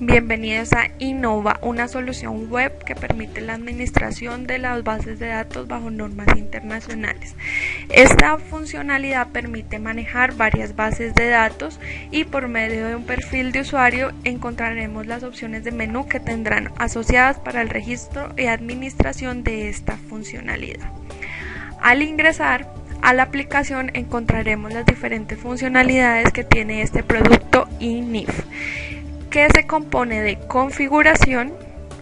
Bienvenidos a Innova, una solución web que permite la administración de las bases de datos bajo normas internacionales. Esta funcionalidad permite manejar varias bases de datos y por medio de un perfil de usuario encontraremos las opciones de menú que tendrán asociadas para el registro y administración de esta funcionalidad. Al ingresar a la aplicación encontraremos las diferentes funcionalidades que tiene este producto INIF, que se compone de configuración,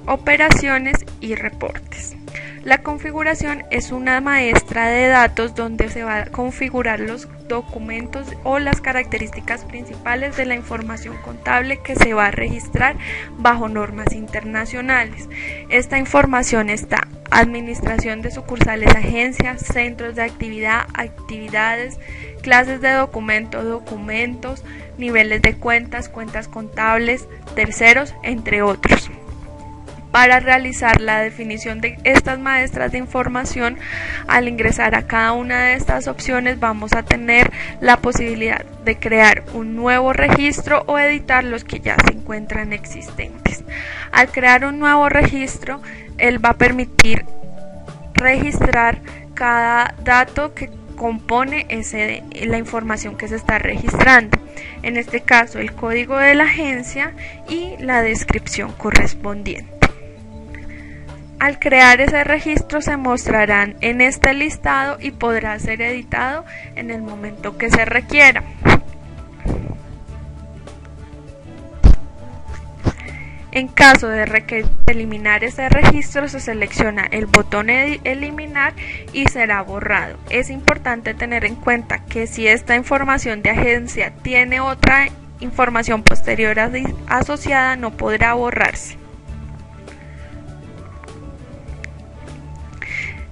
operaciones y reportes. La configuración es una maestra de datos donde se va a configurar los documentos o las características principales de la información contable que se va a registrar bajo normas internacionales. Esta información está administración de sucursales, agencias, centros de actividad, actividades, clases de documentos, niveles de cuentas contables, terceros, entre otros. Para realizar la definición de estas maestras de información, al ingresar a cada una de estas opciones vamos a tener la posibilidad de crear un nuevo registro o editar los que ya se encuentran existentes. Al crear un nuevo registro, él va a permitir registrar cada dato que compone la información que se está registrando. En este caso, el código de la agencia y la descripción correspondiente. Al crear ese registro se mostrarán en este listado y podrá ser editado en el momento que se requiera. En caso de requerir eliminar ese registro, se selecciona el botón eliminar y será borrado. Es importante tener en cuenta que si esta información de agencia tiene otra información posterior asociada, no podrá borrarse.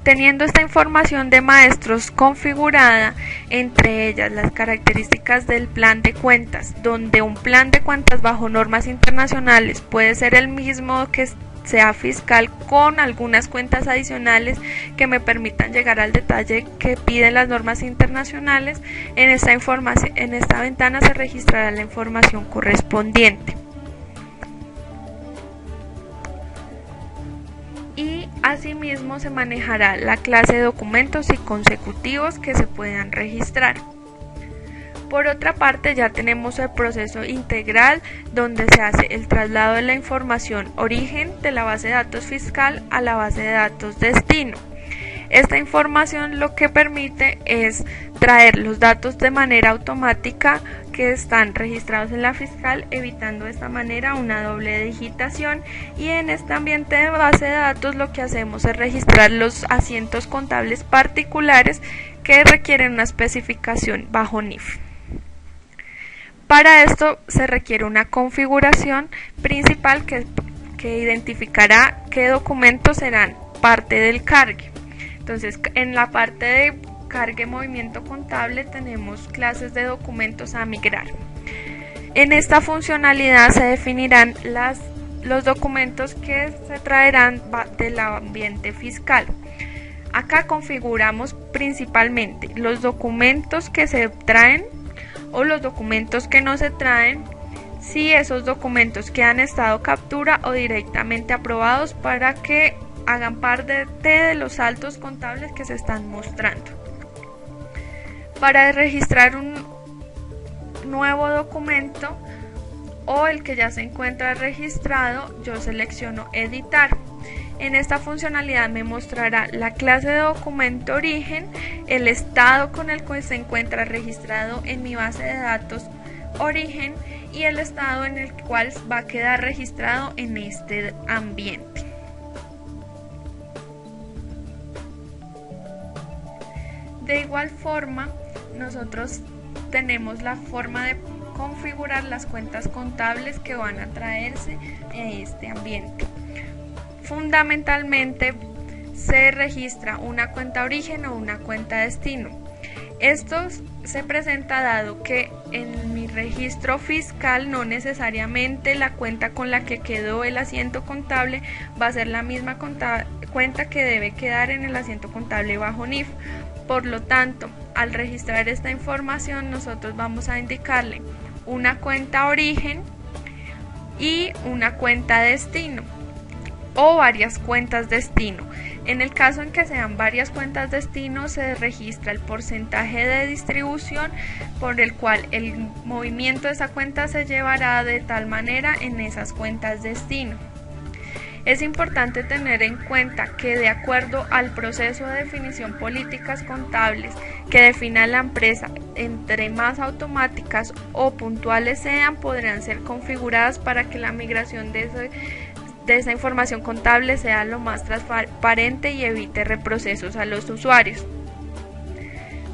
Teniendo esta información de maestros configurada, entre ellas las características del plan de cuentas, donde un plan de cuentas bajo normas internacionales puede ser el mismo que sea fiscal con algunas cuentas adicionales que me permitan llegar al detalle que piden las normas internacionales. En esta ventana se registrará la información correspondiente. Y asimismo se manejará la clase de documentos y consecutivos que se puedan registrar. Por otra parte, ya tenemos el proceso integral donde se hace el traslado de la información origen de la base de datos fiscal a la base de datos destino. Esta información lo que permite es traer los datos de manera automática que están registrados en la fiscal, evitando de esta manera una doble digitación, y en este ambiente de base de datos lo que hacemos es registrar los asientos contables particulares que requieren una especificación bajo NIF. Para esto se requiere una configuración principal que identificará qué documentos serán parte del cargue. Entonces, en la parte de cargue movimiento contable tenemos clases de documentos a migrar. En esta funcionalidad se definirán los documentos que se traerán del ambiente fiscal. Acá configuramos principalmente los documentos que se traen o los documentos que no se traen, si esos documentos que han estado captura o directamente aprobados para que hagan parte de los saldos contables que se están mostrando. Para registrar un nuevo documento o el que ya se encuentra registrado, yo selecciono editar. En esta funcionalidad me mostrará la clase de documento origen, el estado con el que se encuentra registrado en mi base de datos origen y el estado en el cual va a quedar registrado en este ambiente. De igual forma, nosotros tenemos la forma de configurar las cuentas contables que van a traerse en este ambiente. Fundamentalmente se registra una cuenta origen o una cuenta destino. Esto se presenta dado que en mi registro fiscal no necesariamente la cuenta con la que quedó el asiento contable va a ser la misma cuenta que debe quedar en el asiento contable bajo NIF. Por lo tanto, al registrar esta información nosotros vamos a indicarle una cuenta origen y una cuenta destino o varias cuentas destino. En el caso en que sean varias cuentas destino, se registra el porcentaje de distribución por el cual el movimiento de esa cuenta se llevará de tal manera en esas cuentas destino. Es importante tener en cuenta que de acuerdo al proceso de definición políticas contables que defina la empresa, entre más automáticas o puntuales sean, podrán ser configuradas para que la migración de esa información contable sea lo más transparente y evite reprocesos a los usuarios.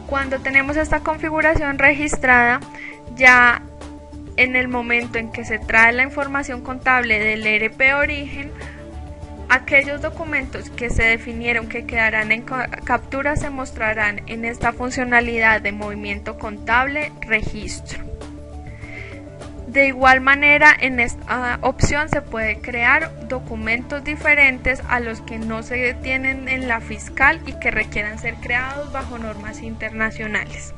Cuando tenemos esta configuración registrada, ya en el momento en que se trae la información contable del ERP origen, aquellos documentos que se definieron que quedarán en captura se mostrarán en esta funcionalidad de movimiento contable registro. De igual manera, en esta opción se puede crear documentos diferentes a los que no se tienen en la fiscal y que requieran ser creados bajo normas internacionales.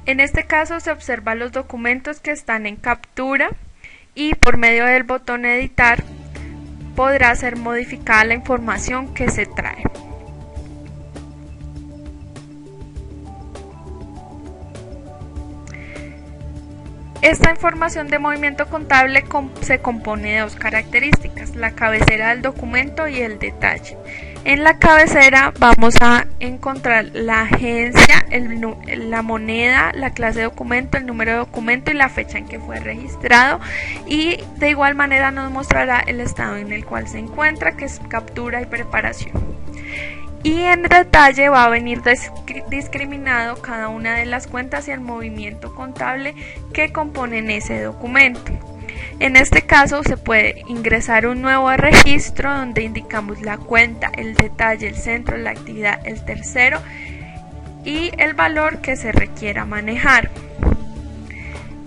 En este caso se observan los documentos que están en captura y por medio del botón editar podrá ser modificada la información que se trae. Esta información de movimiento contable se compone de dos características, la cabecera del documento y el detalle. En la cabecera vamos a encontrar la agencia, la moneda, la clase de documento, el número de documento y la fecha en que fue registrado, y de igual manera nos mostrará el estado en el cual se encuentra, que es captura y preparación. Y en detalle va a venir discriminado cada una de las cuentas y el movimiento contable que componen ese documento. En este caso se puede ingresar un nuevo registro donde indicamos la cuenta, el detalle, el centro, la actividad, el tercero y el valor que se requiera manejar.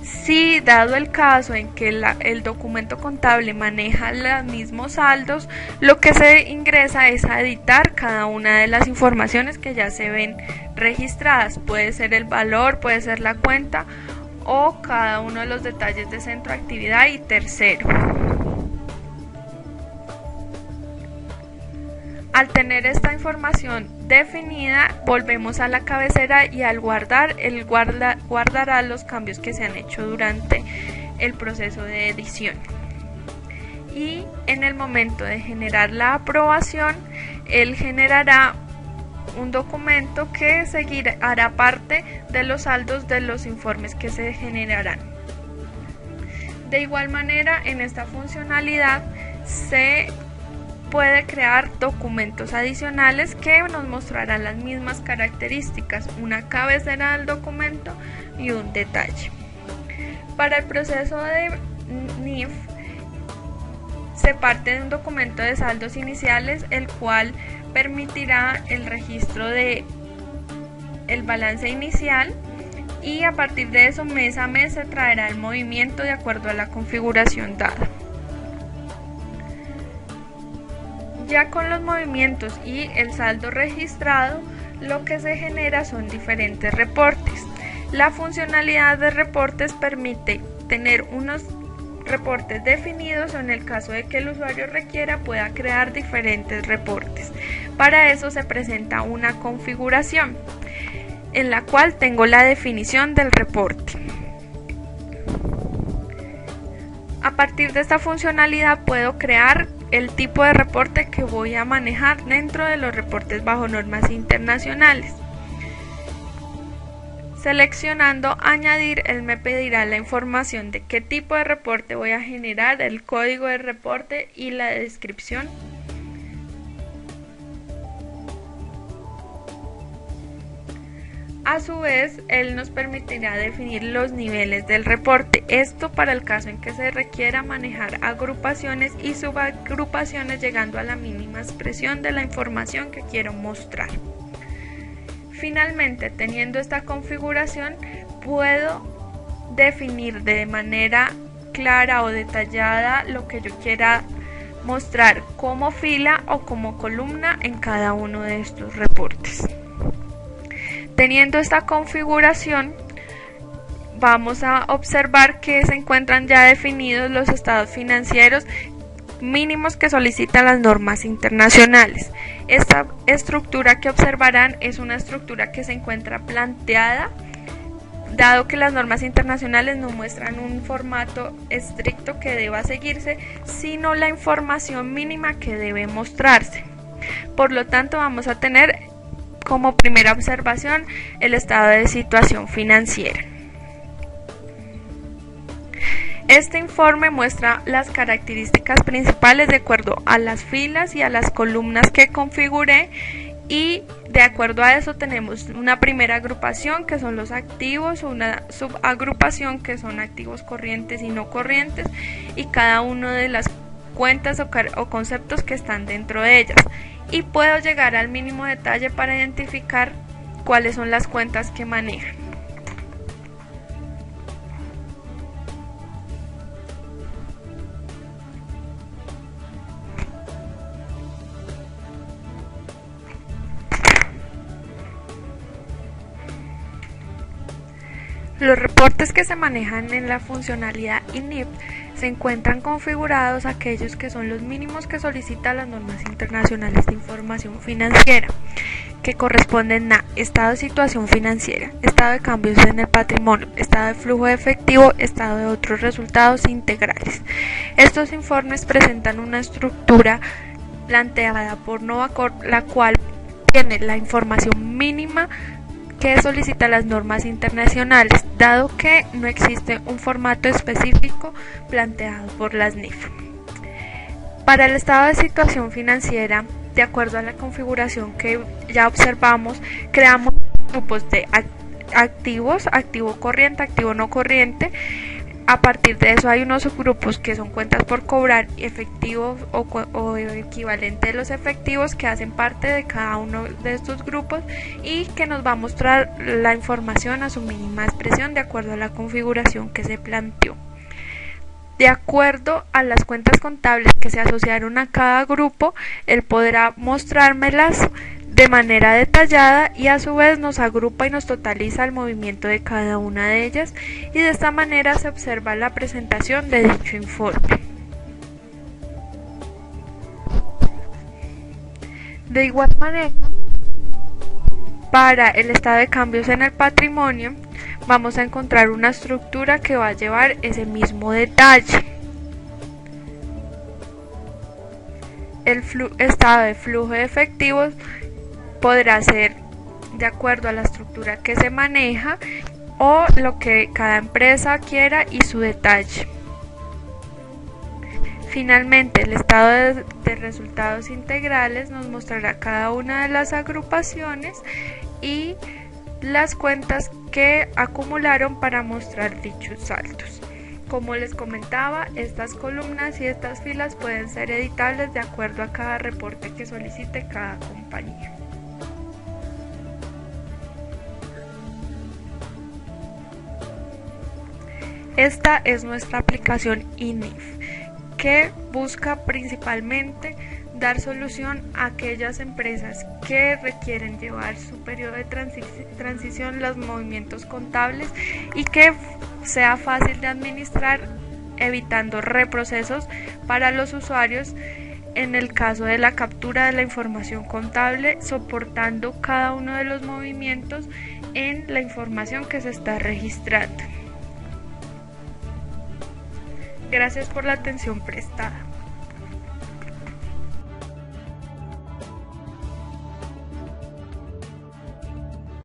Si dado el caso en que el documento contable maneja los mismos saldos, lo que se ingresa es a editar cada una de las informaciones que ya se ven registradas. Puede ser el valor, puede ser la cuenta o cada uno de los detalles de centro, actividad y tercero. Al tener esta información definida, volvemos a la cabecera y al guardar, él guardará los cambios que se han hecho durante el proceso de edición. Y en el momento de generar la aprobación, él generará un documento que hará parte de los saldos de los informes que se generarán. De igual manera, en esta funcionalidad se puede crear documentos adicionales que nos mostrarán las mismas características, una cabecera del documento y un detalle. Para el proceso de NIF se parte de un documento de saldos iniciales, el cual permitirá el registro de el balance inicial, y a partir de eso mes a mes se traerá el movimiento de acuerdo a la configuración dada. Ya con los movimientos y el saldo registrado, lo que se genera son diferentes reportes. La funcionalidad de reportes permite tener unos reportes definidos, o en el caso de que el usuario requiera pueda crear diferentes reportes. Para eso se presenta una configuración en la cual tengo la definición del reporte. A partir de esta funcionalidad puedo crear el tipo de reporte que voy a manejar dentro de los reportes bajo normas internacionales. Seleccionando añadir, él me pedirá la información de qué tipo de reporte voy a generar, el código de reporte y la descripción. A su vez, él nos permitirá definir los niveles del reporte, esto para el caso en que se requiera manejar agrupaciones y subagrupaciones llegando a la mínima expresión de la información que quiero mostrar. Finalmente, teniendo esta configuración, puedo definir de manera clara o detallada lo que yo quiera mostrar como fila o como columna en cada uno de estos reportes. Teniendo esta configuración, vamos a observar que se encuentran ya definidos los estados financieros mínimos que solicitan las normas internacionales. Esta estructura que observarán es una estructura que se encuentra planteada, dado que las normas internacionales no muestran un formato estricto que deba seguirse, sino la información mínima que debe mostrarse. Por lo tanto, vamos a tener como primera observación el estado de situación financiera. Este informe muestra las características principales de acuerdo a las filas y a las columnas que configuré, y de acuerdo a eso tenemos una primera agrupación que son los activos, una subagrupación que son activos corrientes y no corrientes, y cada una de las cuentas o conceptos que están dentro de ellas. Y puedo llegar al mínimo detalle para identificar cuáles son las cuentas que manejan. Los reportes que se manejan en la funcionalidad INIF se encuentran configurados aquellos que son los mínimos que solicitan las normas internacionales de información financiera, que corresponden a estado de situación financiera, estado de cambios en el patrimonio, estado de flujo de efectivo, estado de otros resultados integrales. Estos informes presentan una estructura planteada por Novacor, la cual tiene la información mínima que solicita las normas internacionales, dado que no existe un formato específico planteado por las NIF. Para el estado de situación financiera, de acuerdo a la configuración que ya observamos, creamos grupos de activos, activo corriente, activo no corriente. A partir de eso hay unos subgrupos que son cuentas por cobrar, efectivos o equivalente de los efectivos, que hacen parte de cada uno de estos grupos y que nos va a mostrar la información a su mínima expresión de acuerdo a la configuración que se planteó. De acuerdo a las cuentas contables que se asociaron a cada grupo, él podrá mostrármelas de manera detallada y a su vez nos agrupa y nos totaliza el movimiento de cada una de ellas, y de esta manera se observa la presentación de dicho informe. De igual manera, para el estado de cambios en el patrimonio vamos a encontrar una estructura que va a llevar ese mismo detalle. El estado de flujo de efectivos podrá ser de acuerdo a la estructura que se maneja o lo que cada empresa quiera y su detalle. Finalmente, el estado de resultados integrales nos mostrará cada una de las agrupaciones y las cuentas que acumularon para mostrar dichos saldos. Como les comentaba, estas columnas y estas filas pueden ser editables de acuerdo a cada reporte que solicite cada compañía. Esta es nuestra aplicación INIF, que busca principalmente dar solución a aquellas empresas que requieren llevar su periodo de transición, los movimientos contables, y que sea fácil de administrar, evitando reprocesos para los usuarios en el caso de la captura de la información contable, soportando cada uno de los movimientos en la información que se está registrando. Gracias por la atención prestada.